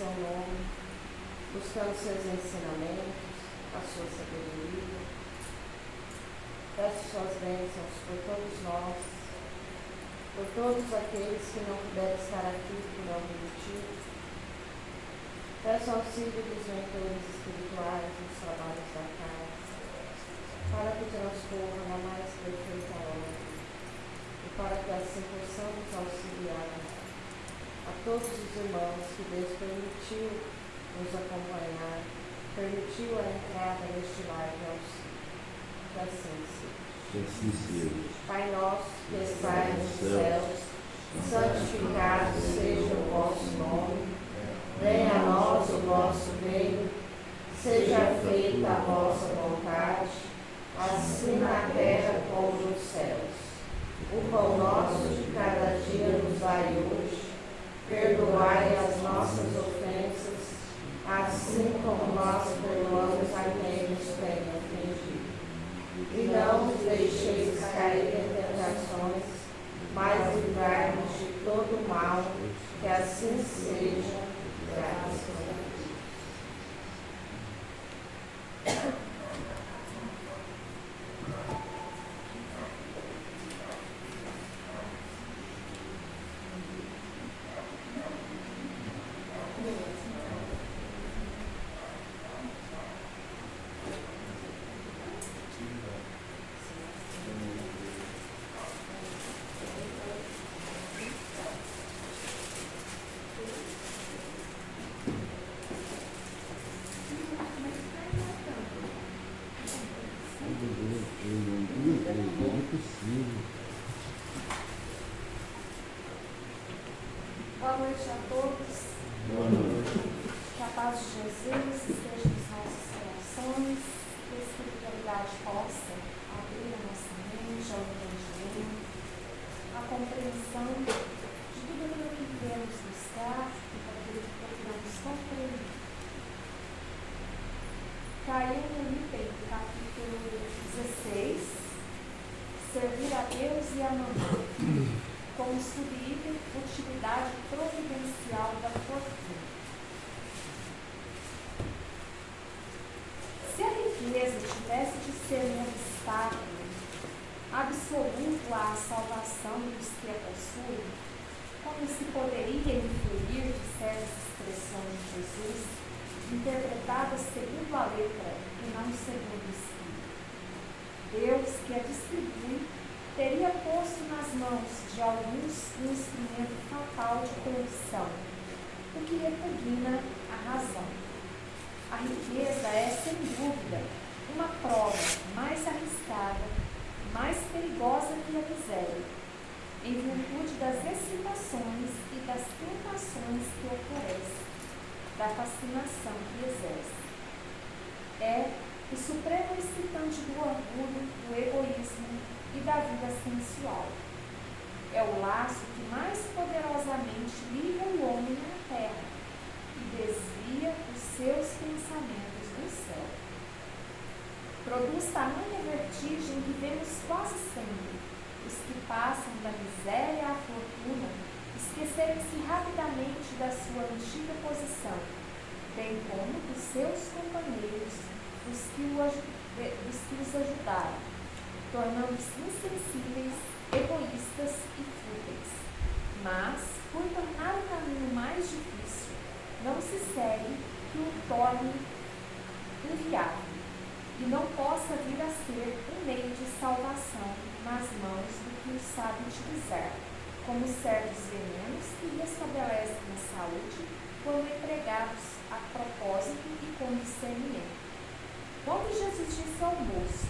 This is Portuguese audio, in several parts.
seu nome, buscando seus ensinamentos, a sua sabedoria. Peço suas bênçãos por todos nós, por todos aqueles que não puderam estar aqui por algum motivo. Peço auxílio dos mentores espirituais nos trabalhos da casa, para que transcorra na mais perfeita ordem e para que assim possamos auxiliar a todos os irmãos que Deus permitiu nos acompanhar, permitiu a entrada neste lar de auxílio. Que assim seja. Pai nosso que estais nos céus, santificado seja o vosso nome. Venha a nós o vosso reino, seja feita a vossa vontade, assim na terra como nos céus. O pão nosso de cada dia nos dai hoje, perdoai as nossas ofensas, assim como nós perdoamos a quem nos tem ofendido. E não nos deixeis cair em tentações, mas livrai-nos de todo mal, que assim seja. Graças a Deus. Boa noite a todos. Boa noite. Que a paz de Jesus esteja nos nossos corações, que a espiritualidade possa abrir a nossa mente ao entendimento, a compreensão de tudo aquilo que queremos buscar e daquilo que procuramos compreender. Caiu no item do capítulo 16, servir a Deus e a mamãe, como subitem utilidade providencial da fortuna. Se a riqueza tivesse de ser um obstáculo absoluto à salvação dos que a possuem, como se poderia influir de certas expressões de Jesus, interpretadas segundo a letra e não segundo o Espírito? Deus, que a distribui, teria posto nas mãos de alguns um instrumento fatal de corrupção, o que repugna a razão. A riqueza é, sem dúvida, uma prova mais arriscada, mais perigosa que a miséria, em virtude das excitações e das tentações que oferece, da fascinação que exerce. É o supremo excitante do orgulho, do egoísmo e da vida sensual. É o laço que mais poderosamente liga o homem à terra e desvia os seus pensamentos do céu. Produz tamanha vertigem que vemos quase sempre os que passam da miséria à fortuna esquecerem-se rapidamente da sua antiga posição, bem como dos seus companheiros, dos que os ajudaram, tornando-se insensíveis, egoístas e fúteis. Mas, por tornar o caminho mais difícil, não se segue que o torne inviável e não possa vir a ser um meio de salvação nas mãos do que o sabe utilizar, como certos venenos que restabelecem a saúde quando empregados a propósito e com discernimento. Quando Jesus disse ao moço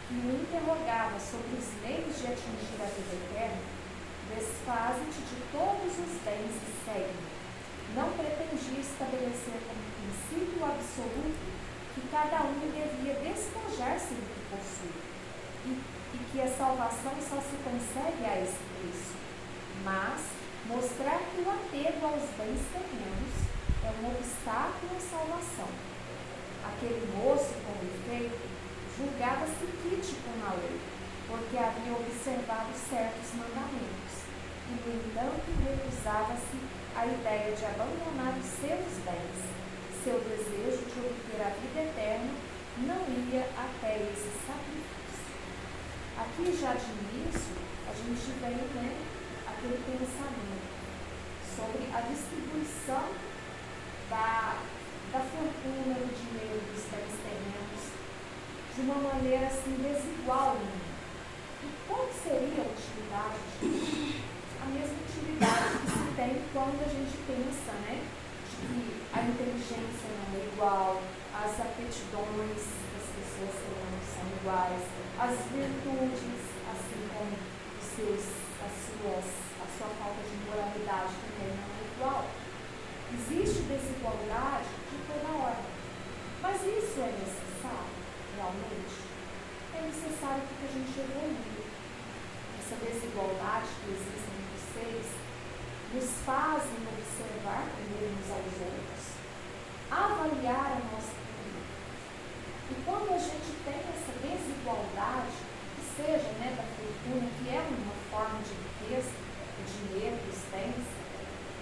que o interrogava sobre os meios de atingir a vida eterna, desfaze-te de todos os bens e segue-me. Não pretendia estabelecer como princípio absoluto que cada um devia despojar-se do que possui e que a salvação só se consegue a esse preço, mas mostrar que o apego aos bens terrenos é um obstáculo à salvação. Aquele moço, com efeito, julgava-se crítico na lei, porque havia observado certos mandamentos, e, no entanto, recusava-se a ideia de abandonar os seus bens, seu desejo de obter a vida eterna, não ia até esse sacrifício. Aqui já de início, a gente vem, aquele pensamento sobre a distribuição da fortuna, do dinheiro, dos bens terrenos, de uma maneira assim desigual no mundo. E qual seria a utilidade disso? A mesma utilidade que se tem quando a gente pensa, de que a inteligência não é igual, as aptidões das pessoas não são iguais, as virtudes, assim como a sua falta de moralidade também não é igual. Existe desigualdade de toda ordem. Mas isso é necessário, realmente? É necessário porque a gente evolui. Essa desigualdade que existe entre os seres nos fazem observar uns aos outros, avaliar a nossa vida. E quando a gente tem essa desigualdade, que seja da fortuna, que é uma forma de riqueza, o dinheiro, os bens,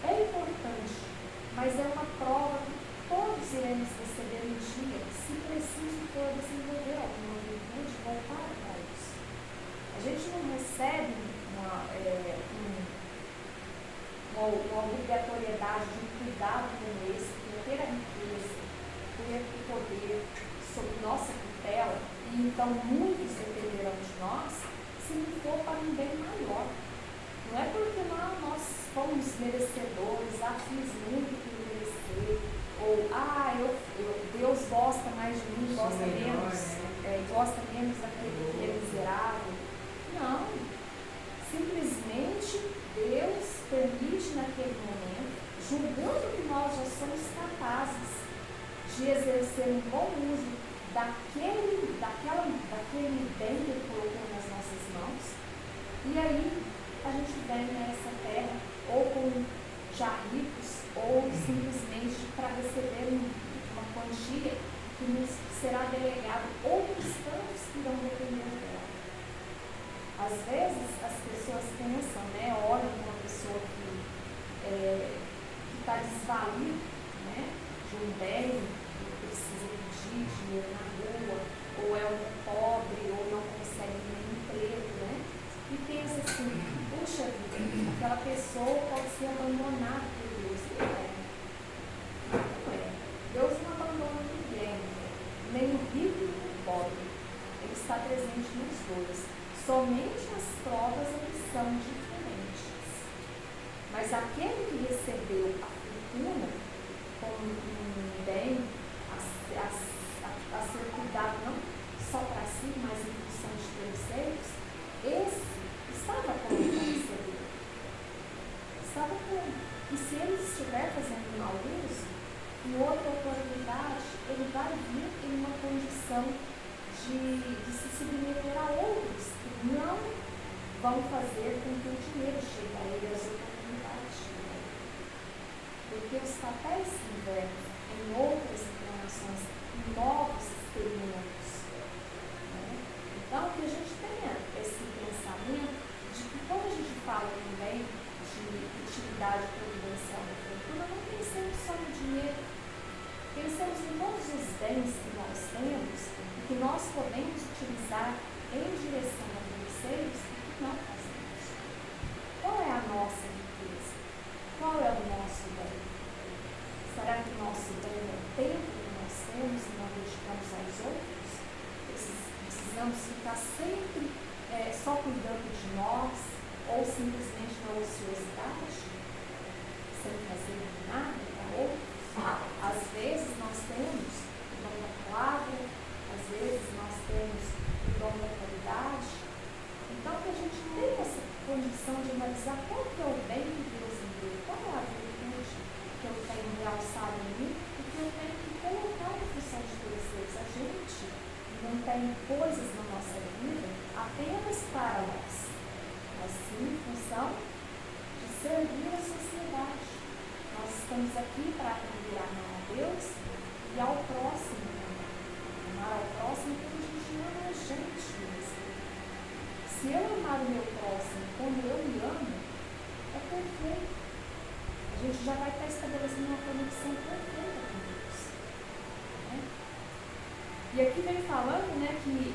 é importante, mas é uma prova que todos iremos receber um dia, se preciso for desenvolver alguma virtude, voltar para isso. A gente não recebe uma obrigatoriedade de um cuidado como esse, por ter a riqueza, ter o poder sob nossa tutela, e então muitos dependerão de nós, se não for para um bem maior. Não é porque nós fomos merecedores, fiz muito por merecer, ou Deus gosta mais de mim, gosta menos daquele que é miserável. Não. Simplesmente Deus permite naquele momento, julgando que nós já somos capazes de exercer um bom uso daquele bem que Ele colocou nas nossas mãos. E aí a gente vem nessa terra ou com já ricos ou simplesmente para receber uma quantia que nos será delegado outros tantos que irão depender dela. Às vezes as pessoas pensam, olham para uma pessoa que está desvalida, de um bem, que precisa pedir dinheiro na rua, ou é um pobre, ou não consegue nenhum emprego, e pensa assim, puxa vida, aquela pessoa pode ser abandonada por Deus. Não é. Deus não abandona ninguém, nem o rico nem o pobre. Ele está presente nos dois. Somente as provas eles são diferentes. Mas aquele que recebeu a fortuna como um bem a ser cuidado não só para si, mas em função de terceiros, esse estava com ele para receber. Estava com ele. E se ele estiver fazendo mau uso, em outra oportunidade, ele vai vir em uma condição de se submeter a outros que não vão fazer com que o dinheiro chegue a ele, as oportunidades cheguem a ele. Porque os papéis se invertem em outras encarnações, em novos experimentos. Então, que a gente tenha esse pensamento de que quando a gente fala também de utilidade providencial da fortuna, não pensemos só no dinheiro, pensemos em todos os bens que nós temos e que nós podemos utilizar em direção a terceiros e que não fazemos. Qual é a nossa riqueza? Qual é o nosso bem? Será que o nosso bem é o tempo que nós temos e não dedicamos aos outros? Precisamos ficar sempre só cuidando de nós ou simplesmente na ociosidade, sem fazer nada para outros? Às vezes nós temos o dom da palavra, às vezes nós temos o dom da caridade. Então, que a gente tenha essa condição de analisar qual que é o bem que Deus me deu, qual é a virtude que eu tenho realçado em mim e que eu tenho que colocar em função de terceiros. A gente não tem coisas na nossa vida apenas para nós, mas sim em função de servir a sociedade. Nós estamos aqui para aprender a amar a Deus e ao próximo também. Amar ao próximo como a gente ama a gente mesmo. Se eu amar o meu próximo como eu me amo, é perfeito. A gente gente já vai estar estabelecendo uma conexão perfeita com Deus. Né? E aqui vem falando, né, que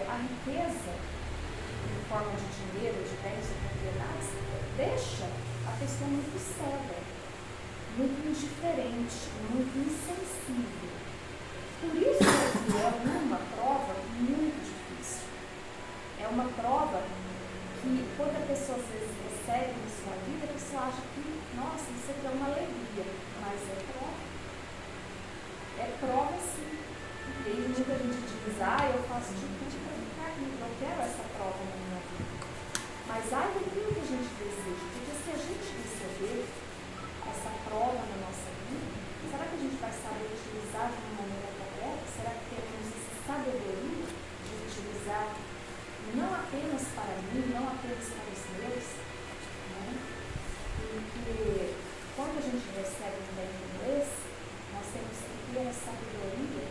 a riqueza, em forma de dinheiro, de bens ou propriedades, deixa a pessoa muito cega, muito indiferente, muito insensível. Por isso que é uma prova muito difícil. É uma prova que, quando a pessoa às vezes recebe em sua vida, a pessoa acha que, nossa, isso aqui é uma alegria, mas é prova. É prova sim. E aí muita gente diz, eu faço de tudo para ficar rico, eu quero essa prova na minha vida. Mas ai daquilo que a gente deseja, porque se a gente receber essa prova na nossa vida, será que a gente vai saber utilizar de uma maneira correta? Será que temos essa sabedoria de utilizar não apenas para mim, não apenas para os meus? Né? Porque quando a gente recebe um bem como esse, nós temos que ter a sabedoria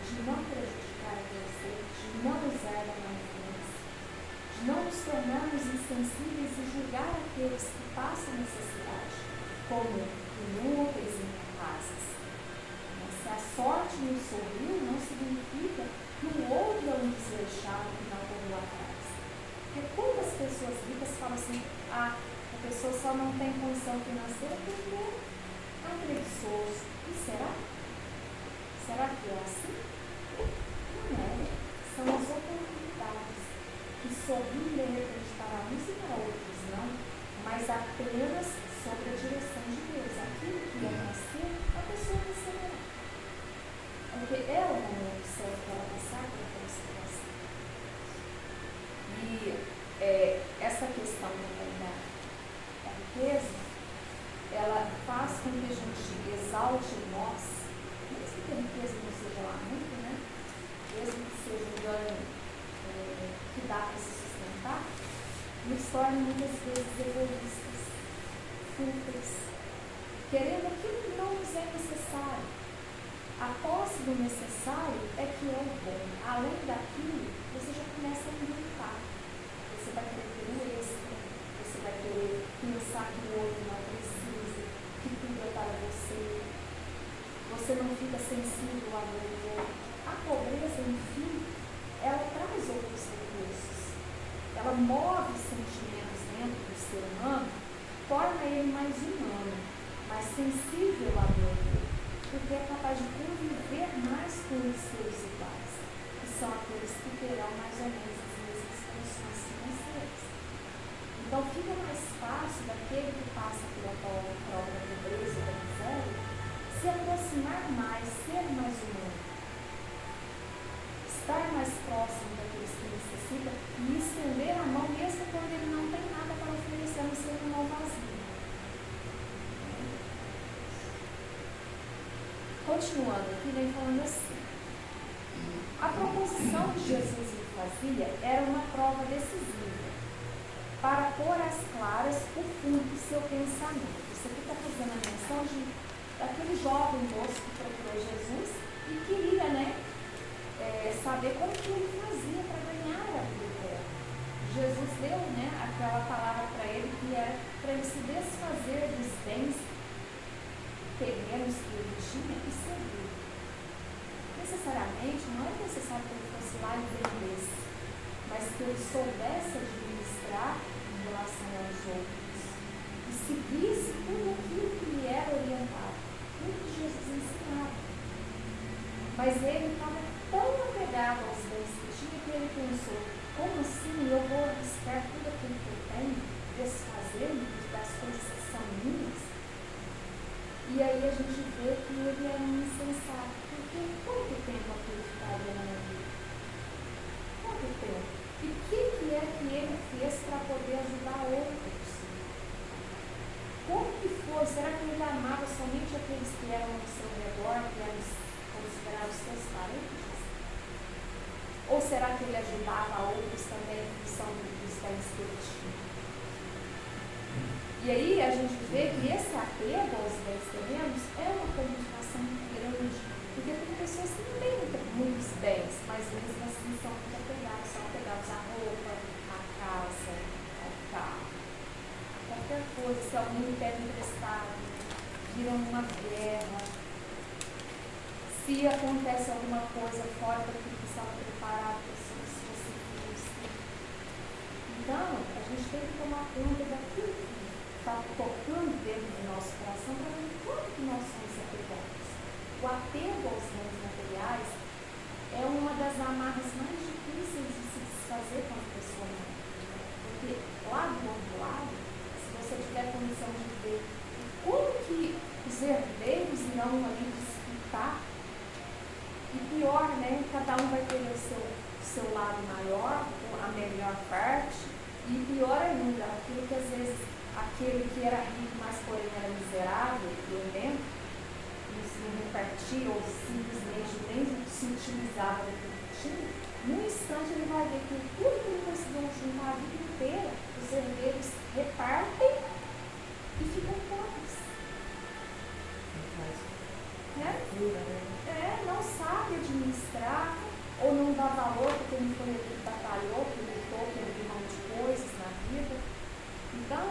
de não prejudicar a terceiro, de não usar da má influência, de não nos tornarmos insensíveis e julgar aqueles que passam necessidade como inúteis e incapazes. Se a sorte nos sorriu, não significa que o outro é um desleixado que não correu atrás. Porque quantas pessoas ricas falam assim, a pessoa só não tem condição financeira porque é um preguiçoso. E será? Será que é assim? Não é. São as oportunidades que sorriem de repente para uns e para outros, não, mas apenas sobre a direção de Deus. Aquilo que é nascer, a pessoa receberá. Porque é o momento certo para ela passar por aquela situação. E essa questão da riqueza, ela faz com que a gente exalte em nós, mesmo que a riqueza não seja lá muito, né? Mesmo que seja um ganho que dá para se sustentar, nos torna muitas vezes egoístas, fúteis, querendo aquilo que não nos é necessário. A posse do necessário é que é o bom. Além daquilo, você já começa a inventar. Você vai querer ter um extra, você vai querer pensar que o outro não precisa, que tudo é para você. Você não fica sensível ao amor do outro. A pobreza, enfim, ela traz outros recursos. Ela move sentimentos dentro do ser humano, torna ele mais humano, mais sensível à dor do outro, porque é capaz de conviver mais com os seus iguais, que são aqueles que terão mais ou menos as mesmas condições financeiras. Então fica mais fácil daquele que passa pela prova da pobreza e da miséria se aproximar mais, ser mais humano, estar mais próximo daqueles que necessitam e estender a mão mesmo quando ele não tem nada para oferecer, a não ser uma mão vazia. Continuando aqui, vem falando assim. A proposição que Jesus lhe fazia era uma prova decisiva para pôr às claras o fundo do seu pensamento. Isso aqui está fazendo a menção daquele jovem moço que procurou Jesus e queria, saber como que ele fazia para ganhar a vida. Jesus deu, aquela palavra para ele que era para ele se desfazer dos bens terrenos que ele tinha e servir. Necessariamente, não é necessário que ele fosse lá e vendesse, mas que ele soubesse administrar em relação aos outros e seguisse tudo aquilo que lhe era orientado, tudo que Jesus ensinava. Mas ele estava tão apegado aos bens que tinha que ele pensou, como assim eu vou arriscar tudo aquilo que eu tenho, desfazer-me das coisas que são minhas? E aí a gente vê que ele era um insensato, porque quanto tempo aquilo ficaria na minha vida? Quanto tempo? E o que é que ele fez para poder ajudar outros? Como que foi? Será que ele amava somente aqueles que eram ao seu redor, que eram considerados seus parentes? Ou será que ele ajudava outros também que são dos bens que ele tinha? E aí a gente vê que esse apego aos bens terrenos é uma comunicação muito grande, porque tem pessoas que não têm muitos bens, mas mesmo assim são muito apegados à roupa, à casa, ao carro, a qualquer coisa, se alguém pede emprestado, viram uma guerra, se acontece alguma coisa fora daquilo que estava preparado para se você fosse. Então, a gente tem que tomar conta daquilo que está tocando dentro do nosso coração para ver quanto que nós somos apegados. O apego aos bens materiais é uma das amarras mais difíceis de se desfazer quando a pessoa não. Porque lá do outro lado, se você tiver condição de ver como que os herdeiros irão ali disputar, e pior, né? Cada um vai ter o seu lado maior, a melhor parte, e pior ainda, aquilo que às vezes aquele que era rico, mas porém era miserável, violento, não repartia ou simplesmente nem se utilizava daquilo que tinha, num instante ele vai ver que tudo que ele conseguiu juntar a vida inteira, os herdeiros repartem e ficam pobres. Não sabe administrar, ou não dá valor porque não foi ele que batalhou, que lutou, que abriu mão de coisas na vida. Então,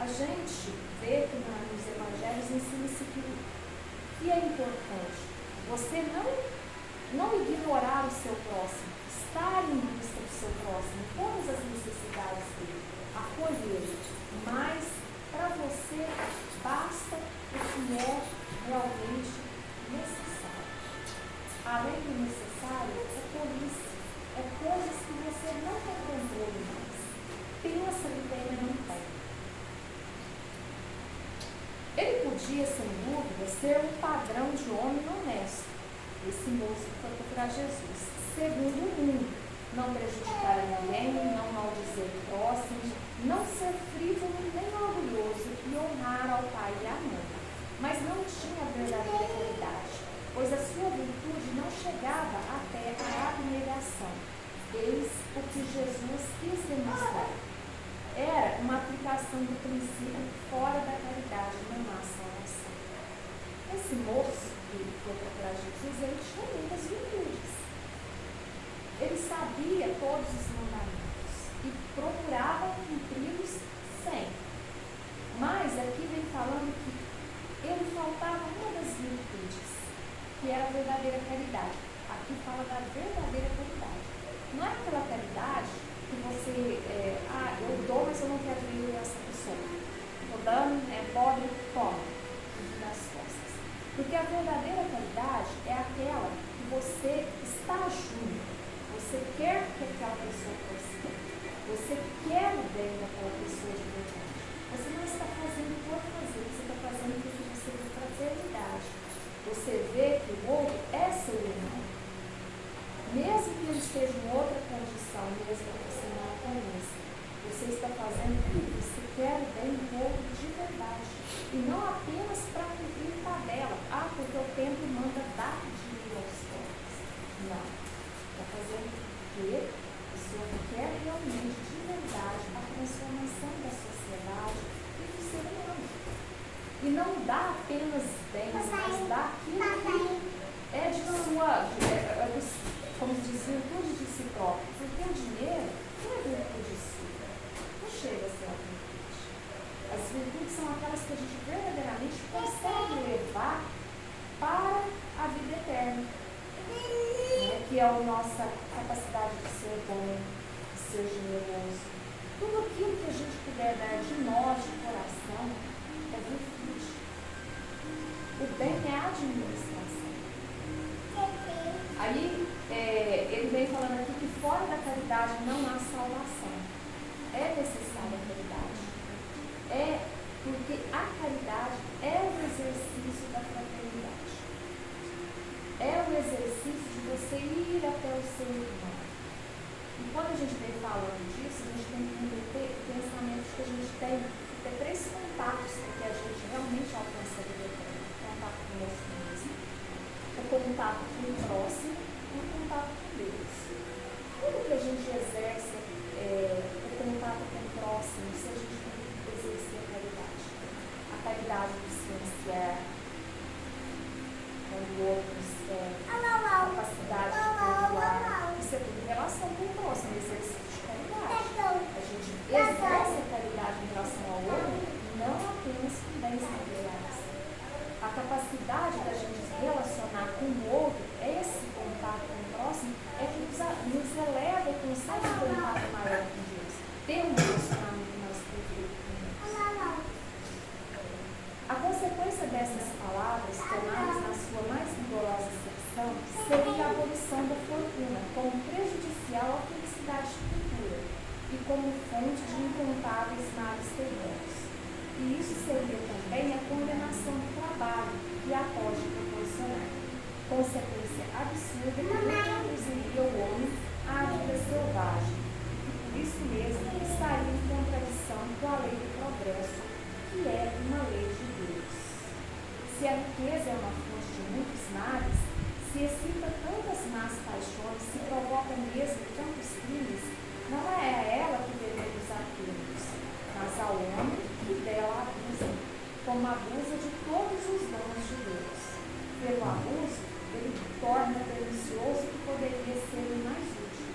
a gente vê que nos evangelhos ensina-se que é importante você não ignorar o seu próximo, estar em vista do seu próximo, todas as necessidades dele, acolher, mas para você basta o que é realmente necessário. Além do necessário, é tolice, é coisas que você não tem controle mais. Pensa que tem, mas não tem. Ele podia, sem dúvida, ser um padrão de homem honesto. Esse moço que foi procurar Jesus. Segundo o mundo, não prejudicar a ninguém, não maldizer o próximo, não ser frívolo nem orgulhoso e honrar ao pai e à mãe. Mas não tinha verdadeira caridade, pois a sua virtude não chegava até a abnegação. Eis o que Jesus quis demonstrar. Era uma aplicação do princípio fora da caridade, não há salvação. Esse moço que foi procurar Jesus, ele tinha muitas virtudes. Ele sabia todos os mandamentos e procurava cumpri-los sempre. Mas aqui vem falando que ele faltava uma das virtudes, que era a verdadeira caridade. Aqui fala da verdadeira caridade. Não é aquela caridade que você, eu dou, mas eu não quero ir essa pessoa. Estou dando, é pobre, toma, nas costas. Porque a verdadeira caridade é aquela que você está junto, você quer que aquela pessoa prossiga, você quer o bem daquela pessoa de verdade. Você não está fazendo por fazer, você está fazendo porque você vê fraternidade. Você vê que o outro é seu irmão. Mesmo que ele esteja em outra condição, mesmo que você não conheça, você está fazendo porque você quer o bem do outro de verdade. E não apenas para cumprir tabela. Porque o tempo manda dar dinheiro aos pobres. Não. Está fazendo porque a pessoa quer realmente, de verdade, a transformação da sociedade e do ser humano. E não dá apenas bens, mas dá aquilo que é de sua, como diz, virtude de si próprio. Porque o dinheiro não é virtude sua. Não chega a ser uma virtude. As virtudes são aquelas que a gente verdadeiramente consegue levar para a vida eterna. Que é a nossa capacidade de ser bom, de ser generoso. Tudo aquilo que a gente puder dar de nós, de coração, é virtude. O bem é a administração. Aí, ele vem falando aqui que fora da caridade não há salvação. É necessária a caridade. Porque a caridade é o exercício da fraternidade. É o exercício de você ir até o seu irmão. E quando a gente vem falando disso, a gente tem que ter pensamentos que a gente tem que ter 3 contatos para que a gente realmente alcance a vida eterna. O contato conosco mesmo, o contato com o próximo e o contato com Deus. Como que a gente exerce o contato com o próximo se a gente tem que exercer a caridade? A caridade do silenciar, quando o outro a capacidade de perdoar. Isso é tudo em relação com o próximo, exercício de caridade. A gente exerce a caridade em relação ao outro, não apenas com bens materiais. capacidade da gente se relacionar com o outro, esse contato com o próximo, é que nos eleva e consegue um contato maior com Deus. Ter um relacionamento mais perfeito com Deus. A consequência dessas palavras, tomadas na sua mais rigorosa acepção, seria a abolição da fortuna como prejudicial à felicidade futura e como fonte de incontáveis males terrenos. E isso seria também a condenação do trabalho que a pode proporcionar, consequência absurda que conduziria o homem à vida selvagem, e por isso mesmo estaria em contradição com a lei do progresso, que é uma lei de Deus. Se a riqueza é uma fonte de muitos males, se excita tantas más paixões, se provoca mesmo tantos crimes, não é a ela que devemos atermos, mas ao homem que dela abusa, como abusa de todos os dons de Deus. Pelo abuso, ele torna pernicioso o que poderia ser o mais útil,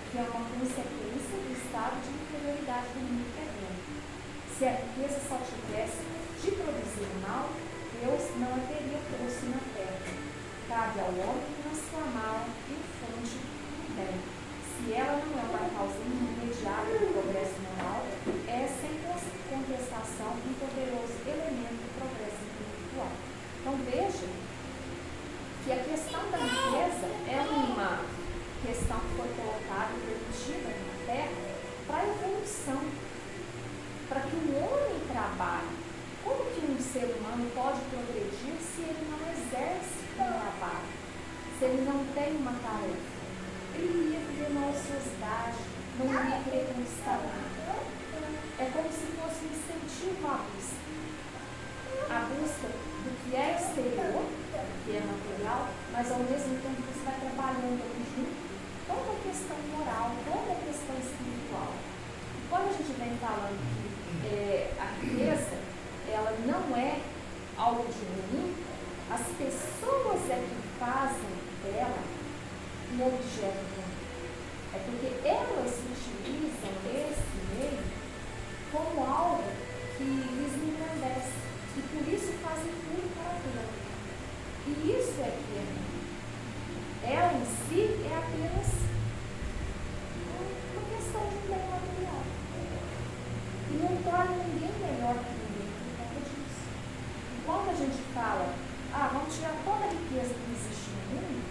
que é uma consequência do estado de inferioridade do mundo terreno. Se a riqueza só tivesse de produzir o mal, Deus não a teria posto na terra. Cabe ao homem transformá-la em fonte do bem. Se ela não é uma causa imediata do progresso moral, é sem contestação um poderoso elemento do progresso intelectual. Então veja que a questão da riqueza é uma questão que foi colocada e permitida na Terra para a evolução, para que o homem trabalhe. Como que um ser humano pode progredir se ele não exerce um trabalho, se ele não tem uma tarefa? Ele iria viver uma ociosidade, não iria querer conquistar nada. É como se fosse um incentivo à busca. A busca do que é exterior, que é material, mas ao mesmo tempo você vai trabalhando ali junto toda a questão moral, toda a questão espiritual. E quando a gente vem falando que a riqueza, ela não é algo de ruim, as pessoas é que fazem dela um objeto ruim. É porque elas utilizam esse meio como algo que lhes engrandece e por isso fazem tudo para aquilo. E isso é que é ruim. Ela em si é apenas uma questão de um bem material. E não torna ninguém melhor que ninguém por conta disso. E quando a gente fala, vamos tirar toda a riqueza que existe no mundo,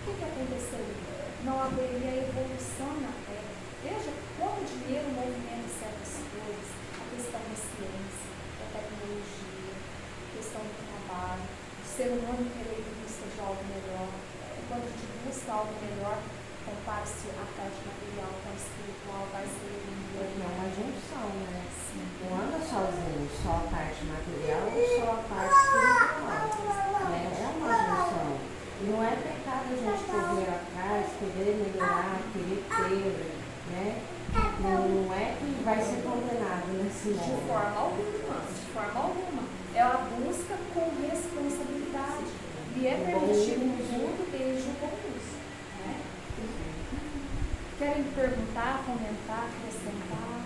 o que aconteceria? Não haveria evolução na Terra. Veja como o dinheiro movimenta certas coisas, a questão da ciência, da tecnologia, a questão do trabalho, o ser humano querer em busca de algo melhor. E quando a gente busca algo melhor, compara-se a parte material com a espiritual, vai ser uma junção, né? Sim. Não anda sozinho, só a parte material ou só a parte espiritual. Né? É uma junção. E não é pecado a gente correr atrás, querer melhorar, querer ter, né? Não é que vai ser condenado nesse mundo. De forma alguma. É a busca com responsabilidade. E é permitido no mundo desde o bom uso. Né? Querem perguntar, comentar, acrescentar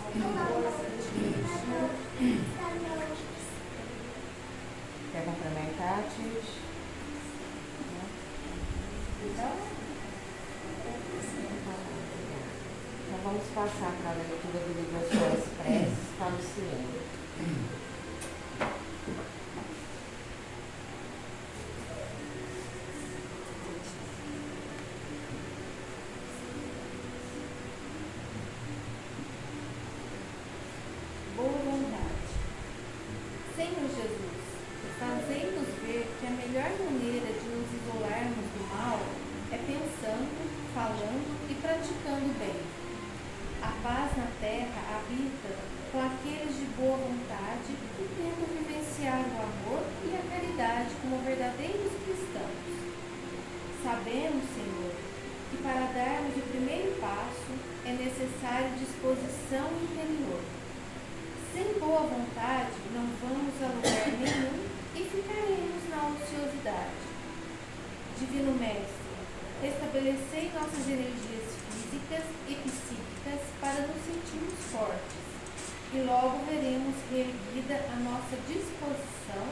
alguma coisa? Quer complementar, Tis? Então vamos passar para a leitura do livro As Suas Preces para o Ciência. Boa vontade. Senhor Jesus, fazei-nos ver que a melhor maneira de nos isolarmos do mal é pensando, falando e praticando o bem. A paz na terra habita com aqueles de boa vontade que tentam vivenciar o amor e a caridade como verdadeiros cristãos. Sabemos, Senhor, que para darmos o primeiro passo é necessário disposição interior. Sem boa vontade não vamos a lugar nenhum e ficaremos na ociosidade. Divino Mestre, restabelecei nossas energias físicas e psíquicas para nos sentirmos fortes, e logo veremos reerguida a nossa disposição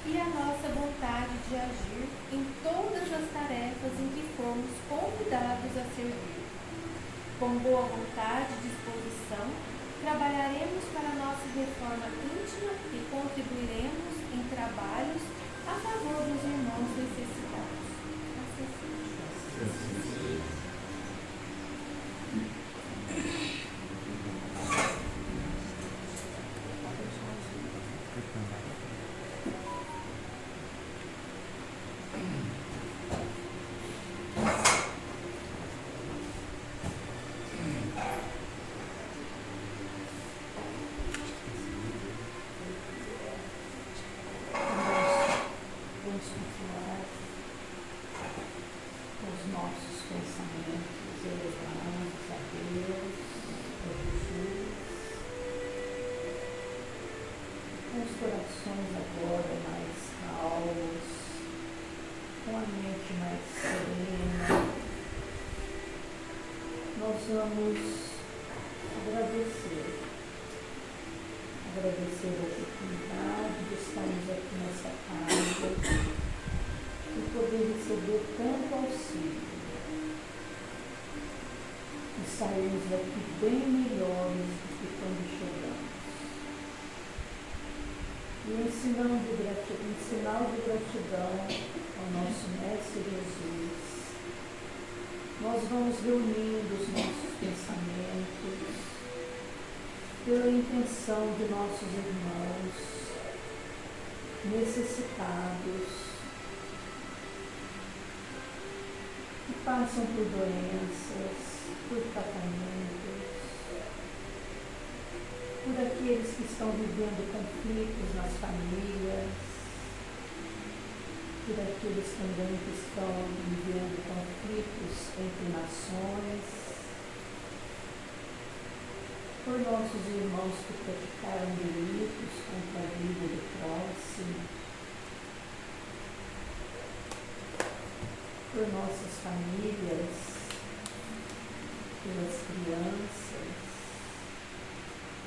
e a nossa vontade de agir em todas as tarefas em que formos convidados a servir. Com boa vontade e disposição, trabalharemos para a nossa reforma íntima e contribuiremos em trabalhos a favor dos irmãos necessitados. Vamos continuar com os nossos pensamentos elevados a Deus, a Jesus, com os corações agora mais calmos, com a mente mais serena. Nós vamos agradecer a oportunidade de estarmos aqui nessa casa e poder receber tanto auxílio e sairmos daqui bem melhores do que quando chegamos. E em sinal de gratidão ao nosso Mestre Jesus, nós vamos reunindo os nossos pensamentos pela intenção de nossos irmãos necessitados que passam por doenças, por tratamentos, por aqueles que estão vivendo conflitos nas famílias, por aqueles também que estão vivendo conflitos entre nações, por nossos irmãos que praticaram delitos contra a vida do próximo, por nossas famílias, pelas crianças,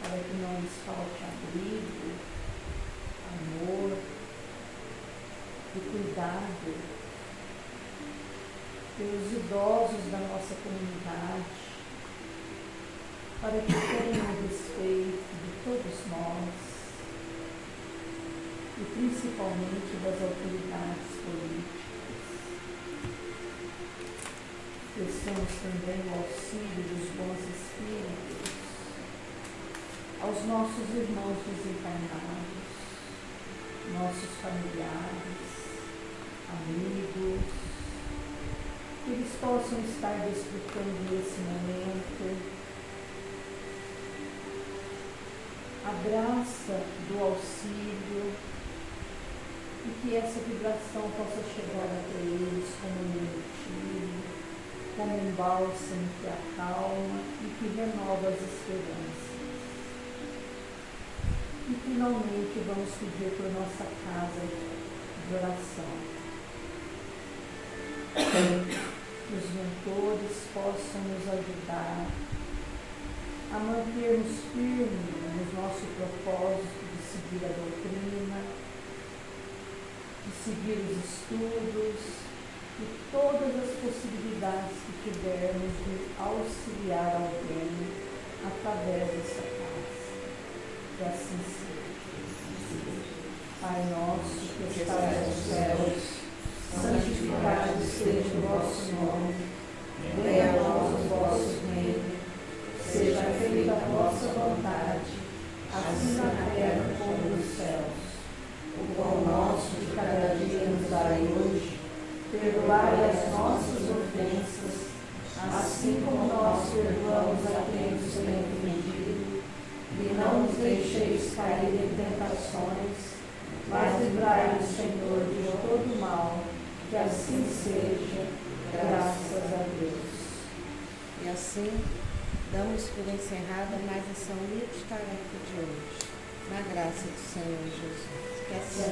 para que não lhes falte abrigo, amor e cuidado, pelos idosos da nossa comunidade, para que tenham o respeito de todos nós e principalmente das autoridades políticas. Peçamos também o auxílio dos bons espíritos aos nossos irmãos desencarnados, nossos familiares, amigos, que eles possam estar desfrutando desse momento, a graça do auxílio e que essa vibração possa chegar até eles como um retiro, como um bálsamo que acalma e que renova as esperanças. E finalmente vamos pedir por nossa casa de oração. Que os mentores possam nos ajudar a mantermos firmes no nosso propósito de seguir a doutrina, de seguir os estudos e todas as possibilidades que tivermos de auxiliar alguém através dessa casa. Que assim seja. Pai nosso que estás nos céus, santificado seja o vosso nome, venha a nós o vosso reino, seja feita a vossa vontade, assim na terra como nos céus. O pão nosso de cada dia nos dai hoje, perdoai as nossas ofensas, assim como nós perdoamos a quem nos tem ofendido, e não nos deixeis cair em tentações, mas livrai-nos, Senhor, de todo mal, que assim seja, graças a Deus. E assim, damos por encerrada mais essa humilde tarefa de hoje, na graça do Senhor Jesus. Que assim